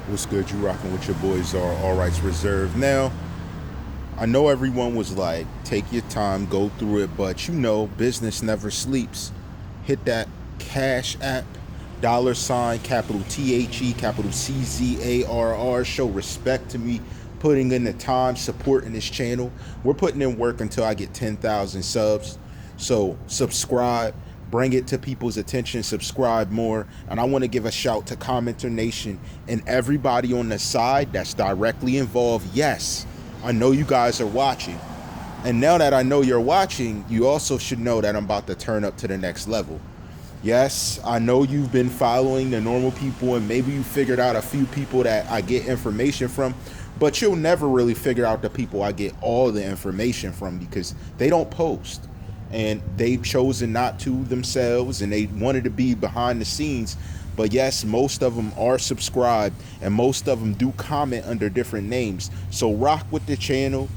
What's good? You rocking with your boys are all rights reserved. Now, I know everyone was like, take your time, go through it, but you know, business never sleeps. Hit that Cash App, $ capital THE, capital CZARR. Show respect to me, putting in the time, supporting this channel. We're putting in work until I get 10,000 subs. So subscribe, bring it to people's attention, subscribe more. And I want to give a shout to Commenter Nation and everybody on the side that's directly involved. Yes, I know you guys are watching. And now that I know you're watching, you also should know that I'm about to turn up to the next level. Yes, I know you've been following the normal people and maybe you figured out a few people that I get information from, but you'll never really figure out the people I get all the information from because they don't post. And they've chosen not to themselves, and they wanted to be behind the scenes. But yes, most of them are subscribed, and most of them do comment under different names. So rock with the channel,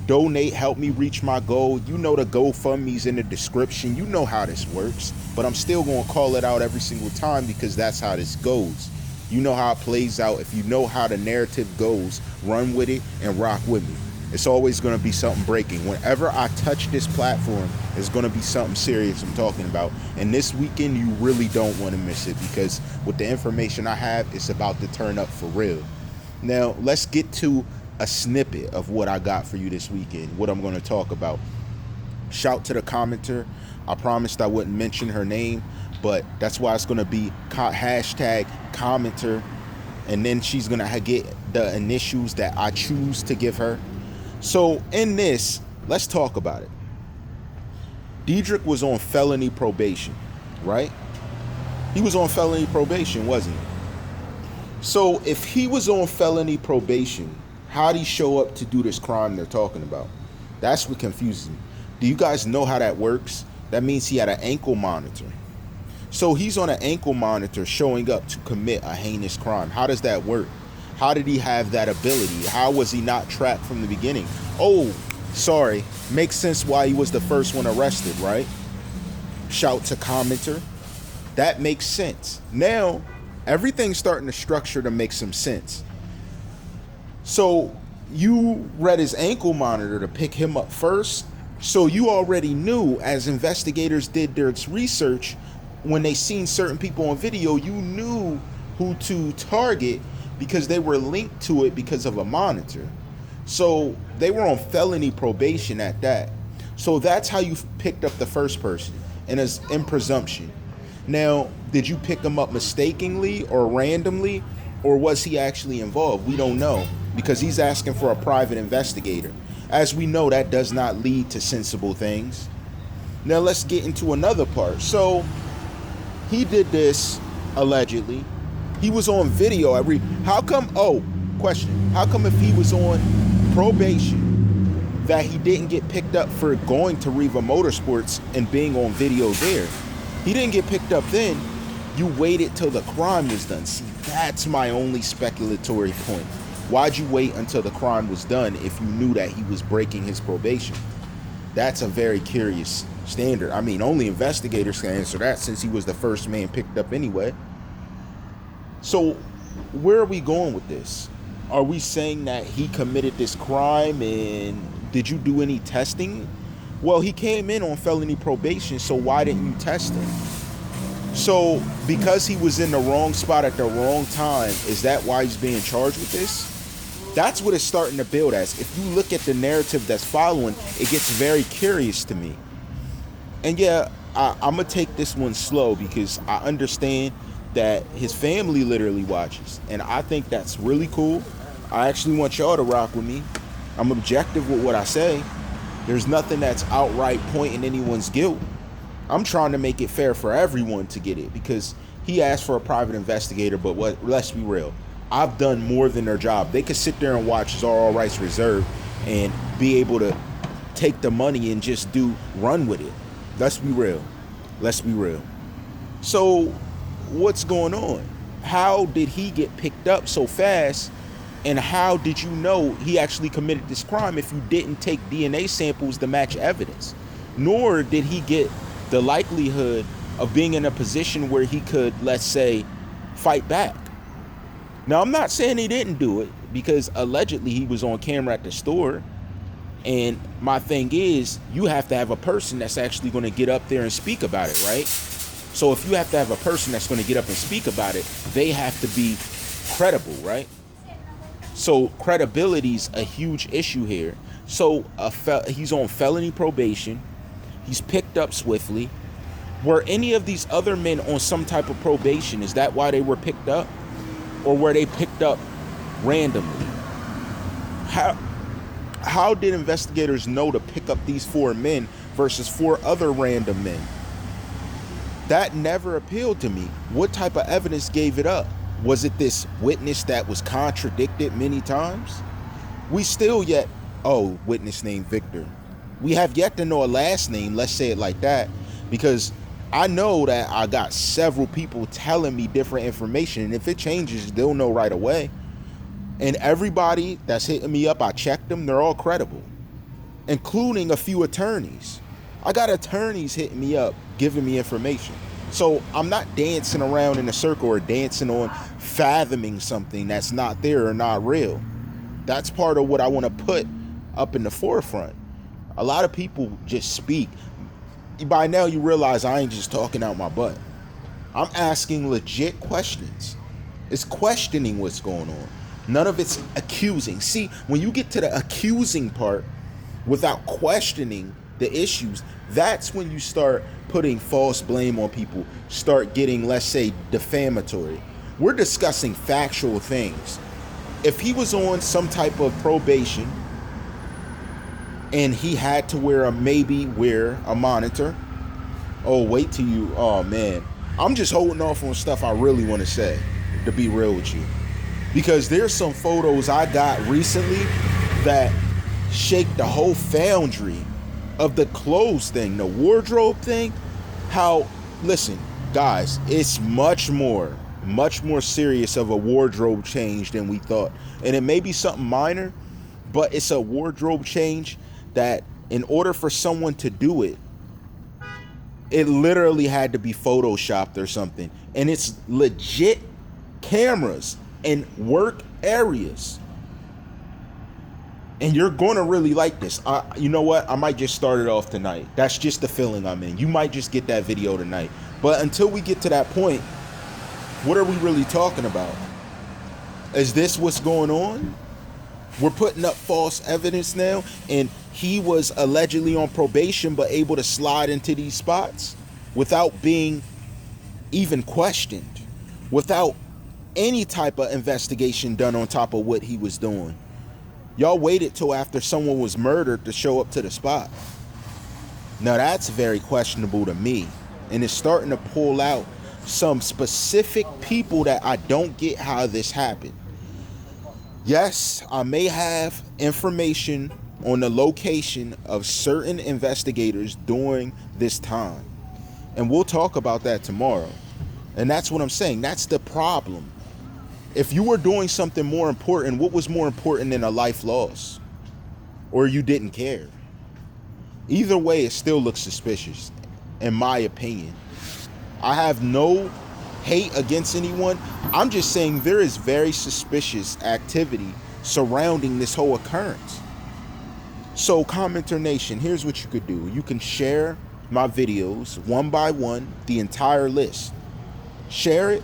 donate, help me reach my goal. You know the GoFundMe's in the description. You know how this works, but I'm still going to call it out every single time because that's how this goes. You know how it plays out. If you know how the narrative goes, run with it and rock with me. It's always going to be something breaking. Whenever I touch this platform, it's going to be something serious I'm talking about. And this weekend, you really don't want to miss it because with the information I have, it's about to turn up for real. Now, let's get to a snippet of what I got for you this weekend, what I'm going to talk about. Shout to the commenter. I promised I wouldn't mention her name, but that's why it's going to be hashtag commenter. And then she's going to get the initials that I choose to give her. So in this, let's talk about it. Diedrich was on felony probation, right? He was on felony probation, wasn't he? So if he was on felony probation, how'd he show up to do this crime they're talking about? That's what confuses me. Do you guys know how that works? That means he had an ankle monitor. So he's on an ankle monitor showing up to commit a heinous crime. How does that work? How did he have that ability? How was he not tracked from the beginning? Oh, sorry. Makes sense why he was the first one arrested, right? Shout to commenter. That makes sense. Now, everything's starting to structure to make some sense. So you read his ankle monitor to pick him up first. So you already knew, as investigators did their research, when they seen certain people on video, you knew who to target because they were linked to it because of a monitor. So they were on felony probation at that. So that's how you picked up the first person, and as in presumption. Now, did you pick him up mistakenly or randomly, or was he actually involved? We don't know because he's asking for a private investigator. As we know, that does not lead to sensible things. Now let's get into another part. So he did this allegedly. He was on video how come, question, how come if he was on probation that he didn't get picked up for going to Riva Motorsports and being on video there? He didn't get picked up then. You waited till the crime was done. See, that's my only speculatory point. Why'd you wait until the crime was done if you knew that he was breaking his probation? That's a very curious standard. I mean, only investigators can answer that since he was the first man picked up anyway. So where are we going with this? Are we saying that he committed this crime and did you do any testing? Well, he came in on felony probation, so why didn't you test him? So because he was in the wrong spot at the wrong time, is that why he's being charged with this? That's what it's starting to build as. If you look at the narrative that's following, it gets very curious to me. And yeah, I'm going to take this one slow because I understand that his family literally watches, and I think that's really cool. I actually want y'all to rock with me. I'm objective with what I say. There's nothing that's outright pointing anyone's guilt. I'm trying to make it fair for everyone to get it because he asked for a private investigator, but let's be real. I've done more than their job. They could sit there and watch TheCzarr all rights reserved and be able to take the money and just run with it. Let's be real. Let's be real. So what's going on? How did he get picked up so fast? And how did you know he actually committed this crime if you didn't take DNA samples to match evidence? Nor did he get the likelihood of being in a position where he could, let's say, fight back. Now, I'm not saying he didn't do it, because allegedly he was on camera at the store. And my thing is, you have to have a person that's actually going to get up there and speak about it, right? So if you have to have a person that's going to get up and speak about it, they have to be credible, right? So credibility is a huge issue here. So he's on felony probation. He's picked up swiftly. Were any of these other men on some type of probation? Is that why they were picked up? Or were they picked up randomly? How did investigators know to pick up these 4 men versus 4 other random men? That never appealed to me. What type of evidence gave it up? Was it this witness that was contradicted many times? We still yet, witness named Victor. We have yet to know a last name, let's say it like that, because I know that I got several people telling me different information, and if it changes, they'll know right away. And everybody that's hitting me up, I checked them, they're all credible, including a few attorneys. I got attorneys hitting me up, giving me information. So I'm not dancing around in a circle or dancing on fathoming something that's not there or not real. That's part of what I want to put up in the forefront. A lot of people just speak. By now you realize I ain't just talking out my butt. I'm asking legit questions. It's questioning what's going on. None of it's accusing. See, when you get to the accusing part without questioning the issues, that's when you start putting false blame on people, start getting, let's say, defamatory. We're discussing factual things. If he was on some type of probation and he had to wear a monitor, man. I'm just holding off on stuff I really want to say, to be real with you. Because there's some photos I got recently that shake the whole foundry of the clothes thing, the wardrobe thing. Listen, guys, it's much more serious of a wardrobe change than we thought. And it may be something minor, but it's a wardrobe change that in order for someone to do it, it literally had to be photoshopped or something. And it's legit cameras in work areas. And you're going to really like this. You know what? I might just start it off tonight. That's just the feeling I'm in. You might just get that video tonight. But until we get to that point, what are we really talking about? Is this what's going on? We're putting up false evidence now, and he was allegedly on probation but able to slide into these spots without being even questioned, without any type of investigation done on top of what he was doing. Y'all waited till after someone was murdered to show up to the spot. Now that's very questionable to me, and it's starting to pull out some specific people that I don't get how this happened. Yes, I may have information on the location of certain investigators during this time, and we'll talk about that tomorrow. And that's what I'm saying. That's the problem. If you were doing something more important, what was more important than a life loss? Or you didn't care? Either way, it still looks suspicious, in my opinion. I have no hate against anyone. I'm just saying there is very suspicious activity surrounding this whole occurrence. So, Commenter Nation, here's what you could do. You can share my videos one by one, the entire list. Share it,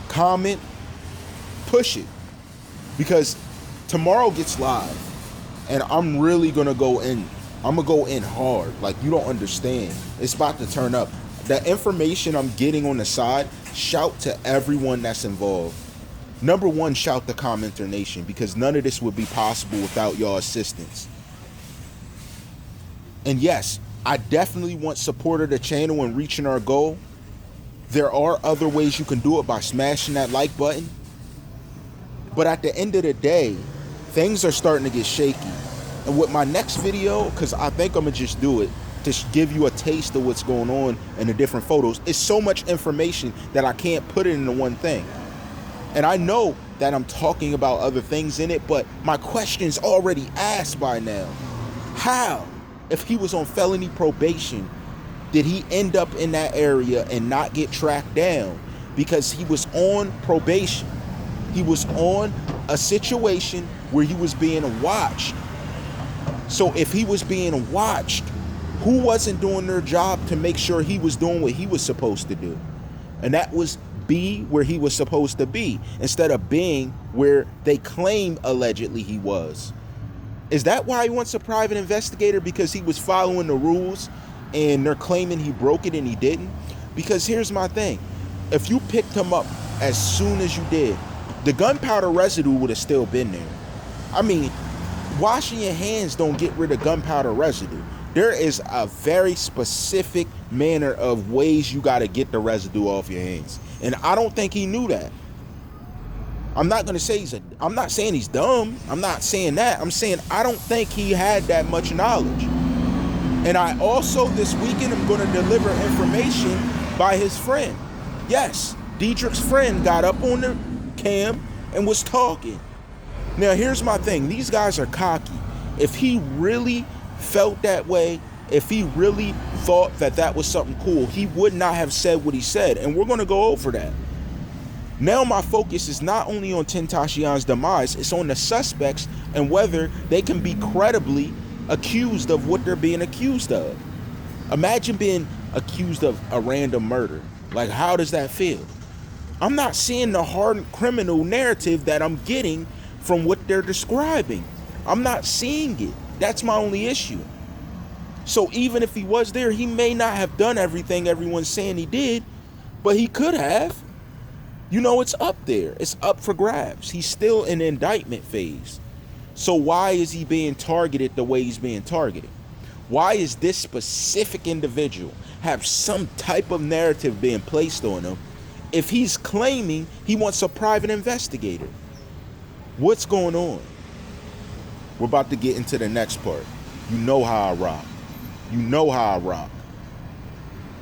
comment, push it, because tomorrow gets live and I'm really gonna go in. I'm gonna go in hard, like you don't understand. It's about to turn up. The information I'm getting on the side, shout to everyone that's involved. Number one, shout to Commenter Nation, because none of this would be possible without your assistance. And yes, I definitely want support of the channel and reaching our goal. There are other ways you can do it by smashing that like button. But at the end of the day, things are starting to get shaky. And with my next video, because I think I'm going to just do it, to give you a taste of what's going on in the different photos. It's so much information that I can't put it into one thing. And I know that I'm talking about other things in it, but my question's already asked by now. How, if he was on felony probation, did he end up in that area and not get tracked down? Because he was on probation. He was on a situation where he was being watched. So if he was being watched, who wasn't doing their job to make sure he was doing what he was supposed to do? And that was be where he was supposed to be, instead of being where they claim allegedly he was. Is that why he wants a private investigator? Because he was following the rules and they're claiming he broke it and he didn't? Because here's my thing. If you picked him up as soon as you did, the gunpowder residue would have still been there. I mean, washing your hands don't get rid of gunpowder residue. There is a very specific manner of ways you got to get the residue off your hands. And I don't think he knew that. I'm not going to say I'm not saying he's dumb. I'm not saying that. I'm saying I don't think he had that much knowledge. And I also, this weekend, am going to deliver information by his friend. Yes, Diedrich's friend got up on the cam and was talking. Now, here's my thing. These guys are cocky. If he really felt that way, if he really thought that that was something cool, he would not have said what he said. And we're going to go over that. Now my focus is not only on Tentacion's demise, it's on the suspects and whether they can be credibly accused of what they're being accused of. Imagine being accused of a random murder. Like, how does that feel? I'm not seeing the hardened criminal narrative that I'm getting from what they're describing. I'm not seeing it. That's my only issue. So even if he was there, he may not have done everything everyone's saying he did, but he could have. You know, it's up there. It's up for grabs. He's still in the indictment phase. So why is he being targeted the way he's being targeted? Why is this specific individual have some type of narrative being placed on him if he's claiming he wants a private investigator? What's going on? We're about to get into the next part. You know how I rock. You know how I rock.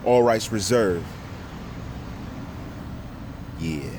All rights reserved. Yeah.